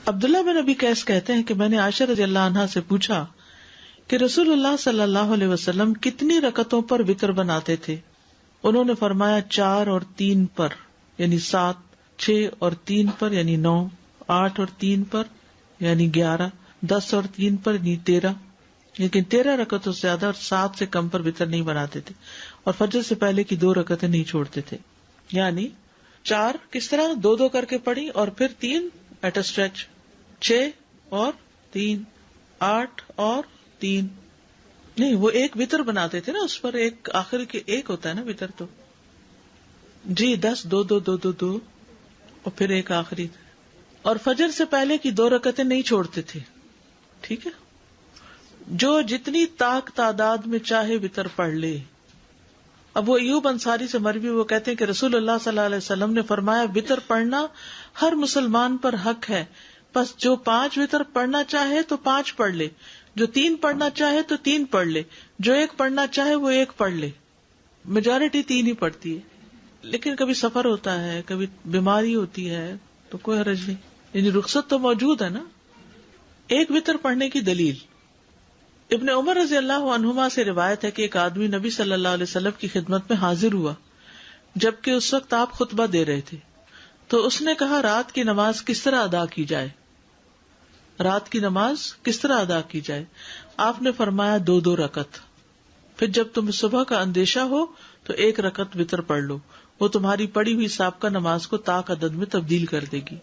عبداللہ بن ابی قیس کہتے ہیں کہ میں نے عائشہ رضی اللہ عنہا سے پوچھا کہ رسول اللہ صلی اللہ علیہ وسلم کتنی رکعتوں پر وتر بناتے تھے؟ انہوں نے فرمایا 4 اور 3 پر یعنی 7، 6 اور 3 پر یعنی 9، 8 اور 3 پر یعنی 11، 10 اور 3 پر یعنی 13، لیکن 13 رکعتوں سے زیادہ اور 7 سے کم پر وتر نہیں بناتے تھے، اور فجر سے پہلے کی 2 رکعتیں نہیں چھوڑتے تھے. یعنی 4 کس طرح 2 کر کے پڑھی، اور پھر 3 ایٹ اے اسٹریچ، 6 اور 3، 8 اور 3 نہیں، وہ ایک وتر بناتے تھے نا، اس پر ایک آخر کے ایک ہوتا ہے نا وتر، تو جی 10، 2 2 2 2 2 اور پھر ایک آخری، اور فجر سے پہلے کی 2 رکعتیں نہیں چھوڑتے تھے. ٹھیک ہے، جو جتنی تعداد میں چاہے وتر پڑھ لے. اب وہ ایوب انصاری سے مروی، وہ کہتے ہیں کہ رسول اللہ صلی اللہ علیہ وسلم نے فرمایا وتر پڑھنا ہر مسلمان پر حق ہے، بس جو 5 وتر پڑھنا چاہے تو 5 پڑھ لے، جو 3 پڑھنا چاہے تو 3 پڑھ لے، جو 1 پڑھنا چاہے وہ 1 پڑھ لے. میجورٹی 3 ہی پڑھتی ہے، لیکن کبھی سفر ہوتا ہے، کبھی بیماری ہوتی ہے تو کوئی حرج نہیں، یعنی رخصت تو موجود ہے نا. 1 وتر پڑھنے کی دلیل ابن عمر رضی اللہ عنہما سے روایت ہے کہ ایک آدمی نبی صلی اللہ علیہ وسلم کی خدمت میں حاضر ہوا جبکہ اس وقت آپ خطبہ دے رہے تھے، تو اس نے کہا رات کی نماز کس طرح ادا کی جائے؟ رات کی نماز کس طرح ادا کی جائے؟ آپ نے فرمایا 2 رکعت، پھر جب تمہیں صبح کا اندیشہ ہو تو 1 رکعت وتر پڑھ لو، وہ تمہاری پڑھی ہوئی سابقہ نماز کو طاق عدد میں تبدیل کر دے گی.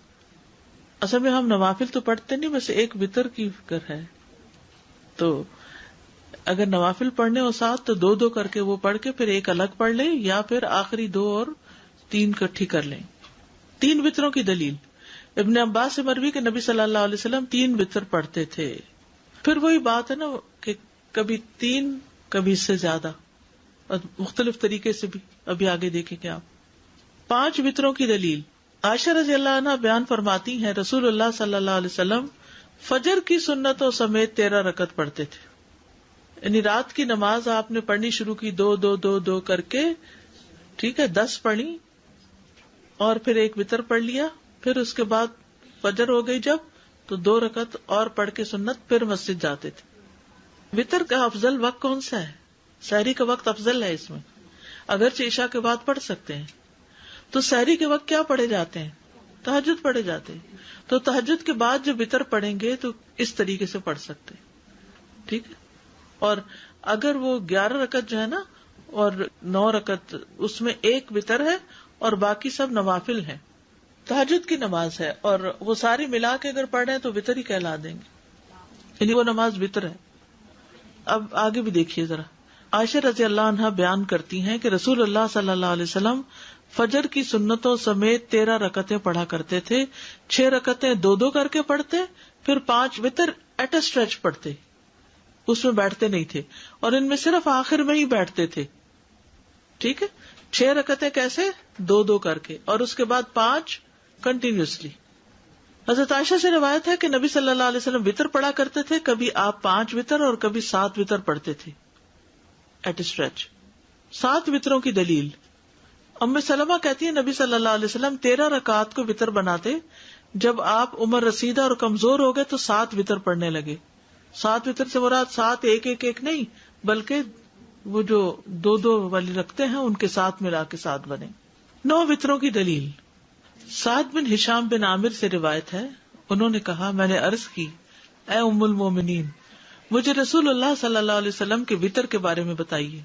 اصل میں ہم نوافل تو پڑھتے نہیں، بس 1 وتر کی فکر ہے، تو اگر نوافل پڑھنے ہو ساتھ تو 2 کر کے وہ پڑھ کے پھر 1 الگ پڑھ لیں، یا پھر آخری 2 اور 3 اکٹھی کر لیں. 3 وتروں کی دلیل ابن عباس سے مروی کہ نبی صلی اللہ علیہ وسلم 3 وتر پڑھتے تھے. پھر وہی بات ہے نا کہ کبھی 3 کبھی اس سے زیادہ، اور مختلف طریقے سے بھی ابھی آگے دیکھیں کہ آپ 5 وتروں کی دلیل. عائشہ رضی اللہ عنہا بیان فرماتی ہیں رسول اللہ صلی اللہ علیہ وسلم فجر کی سنتوں سمیت 13 رکعت پڑھتے تھے. یعنی رات کی نماز آپ نے پڑھنی شروع کی 2 2 2 2 کر کے، ٹھیک ہے، 10 پڑھی اور پھر 1 وتر پڑھ لیا، پھر اس کے بعد فجر ہو گئی جب تو 2 رکعت اور پڑھ کے سنت پھر مسجد جاتے تھے. وتر کا افضل وقت کون سا ہے؟ سحری کا وقت افضل ہے اس میں، اگرچہ عشاء کے بعد پڑھ سکتے ہیں. تو سحری کے وقت کیا پڑھے جاتے ہیں؟ تہجد پڑھے جاتے ہیں. تو تہجد کے بعد جو وتر پڑھیں گے تو اس طریقے سے پڑھ سکتے ہیں. ٹھیک ہے، اور اگر وہ 11 رکعت جو ہے نا اور 9 رکعت، اس میں 1 وتر ہے اور باقی سب نوافل ہیں، تہجد کی نماز ہے، اور وہ ساری ملا کے اگر پڑھ رہے ہیں تو وتر ہی کہلا دیں گے، یعنی وہ نماز وتر ہے. اب آگے بھی دیکھیے ذرا. عائشہ رضی اللہ عنہا بیان کرتی ہیں کہ رسول اللہ صلی اللہ علیہ وسلم فجر کی سنتوں سمیت 13 رکعتیں پڑھا کرتے تھے. 6 رکعتیں 2 2 کر کے پڑھتے، پھر 5 وتر ایٹ اے اسٹریچ پڑھتے، اس میں بیٹھتے نہیں تھے، اور ان میں صرف آخر میں ہی بیٹھتے تھے. ٹھیک ہے، 6 رکعتیں کیسے؟ 2 2 کر کے، اور اس کے بعد 5 کنٹینیوسلی. حضرت عائشہ سے روایت ہے کہ نبی صلی اللہ علیہ وسلم وتر پڑھا کرتے تھے، کبھی آپ 5 وتر اور کبھی 7 وتر پڑھتے تھے ایٹ اسٹریچ. 7 وتروں کی دلیل ام سلمہ کہتی ہے نبی صلی اللہ علیہ وسلم 13 رکعات کو وتر بناتے، جب آپ عمر رسیدہ اور کمزور ہو گئے تو 7 وتر پڑھنے لگے. 7 وتر سے مراد 7 1 1 1 نہیں، بلکہ وہ جو 2 2 والی رکھتے ہیں ان کے ساتھ ملا کے 7 بنے. 9 وتروں کی دلیل سعد بن ہشام بن عامر سے روایت ہے، انہوں نے کہا میں نے عرض کی اے ام المومنین، مجھے رسول اللہ صلی اللہ علیہ وسلم کے وتر کے بارے میں بتائیے.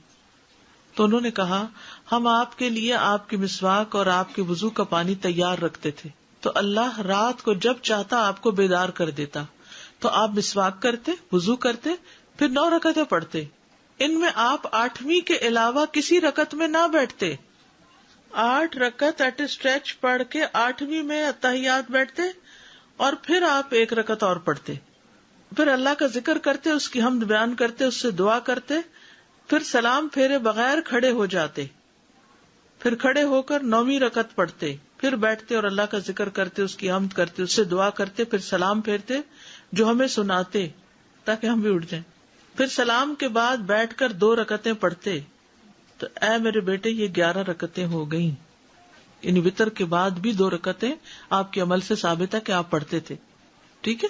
تو انہوں نے کہا ہم آپ کے لیے آپ کی مسواک اور آپ کے وضو کا پانی تیار رکھتے تھے، تو اللہ رات کو جب چاہتا آپ کو بیدار کر دیتا، تو آپ مسواک کرتے، وضو کرتے، پھر 9 رکعتیں پڑھتے. ان میں آپ 8ویں کے علاوہ کسی رکعت میں نہ بیٹھتے. 8 رکعت ایٹ اسٹریچ پڑھ کے 8ویں میں اتحیات بیٹھتے، اور پھر آپ 1 رکعت اور پڑھتے، پھر اللہ کا ذکر کرتے، اس کی حمد بیان کرتے، اس سے دعا کرتے، پھر سلام پھیرے بغیر کھڑے ہو جاتے، پھر کھڑے ہو کر 9ویں رکعت پڑھتے، پھر بیٹھتے اور اللہ کا ذکر کرتے، اس کی حمد کرتے، اس سے دعا کرتے، پھر سلام پھیرتے جو ہمیں سناتے تاکہ ہم بھی اٹھ جائیں، پھر سلام کے بعد بیٹھ کر 2 رکعتیں پڑھتے. تو اے میرے بیٹے یہ 11 رکعتیں ہو گئیں. یعنی وتر کے بعد بھی 2 رکعتیں آپ کے عمل سے ثابت ہے کہ آپ پڑھتے تھے. ٹھیک ہے.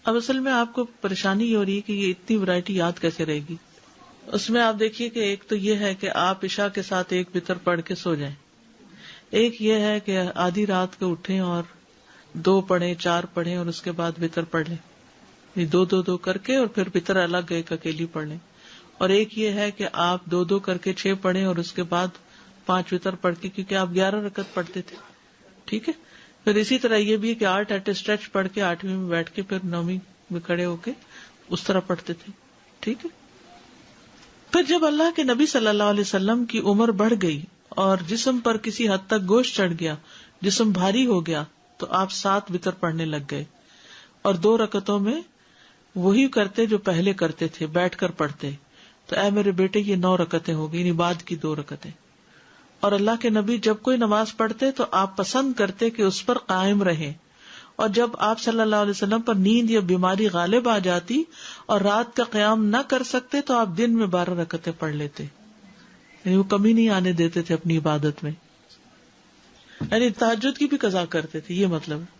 اب اصل میں آپ کو پریشانی یہ ہو رہی ہے کہ یہ اتنی ورائٹی یاد کیسے رہے گی. اس میں آپ دیکھیے کہ ایک تو یہ ہے کہ آپ عشاء کے ساتھ ایک وتر پڑھ کے سو جائیں. ایک یہ ہے کہ آدھی رات کو اٹھیں اور 2 پڑھیں 4 پڑھیں اور اس کے بعد وتر پڑھ لیں. 2 کر کے اور پھر وتر الگ ایک اکیلی پڑھ لیں. اور ایک یہ ہے کہ آپ 2 کر کے 6 پڑھیں اور اس کے بعد 5 وتر پڑھ کے، کیونکہ آپ 11 رکعت پڑھتے تھے. ٹھیک ہے. پھر اسی طرح یہ بھی کہ 8 ایٹ اسٹریچ پڑھ کے 8ویں میں بیٹھ کے پھر 9ویں میں کھڑے ہو کے اس طرح پڑھتے تھے. ٹھیک ہے. پھر جب اللہ کے نبی صلی اللہ علیہ وسلم کی عمر بڑھ گئی اور جسم پر کسی حد تک گوشت چڑھ گیا، جسم بھاری ہو گیا، تو آپ 7 وتر پڑھنے لگ گئے اور 2 رکعتوں میں وہی کرتے جو پہلے کرتے تھے، بیٹھ کر پڑھتے. تو اے میرے بیٹے یہ 9 رکعتیں ہو گئی، یعنی بعد کی 2 رکعتیں. اور اللہ کے نبی جب کوئی نماز پڑھتے تو آپ پسند کرتے کہ اس پر قائم رہیں، اور جب آپ صلی اللہ علیہ وسلم پر نیند یا بیماری غالب آ جاتی اور رات کا قیام نہ کر سکتے تو آپ دن میں 12 رکعتیں پڑھ لیتے. یعنی وہ کمی نہیں آنے دیتے تھے اپنی عبادت میں، یعنی تہجد کی بھی قضا کرتے تھے، یہ مطلب ہے.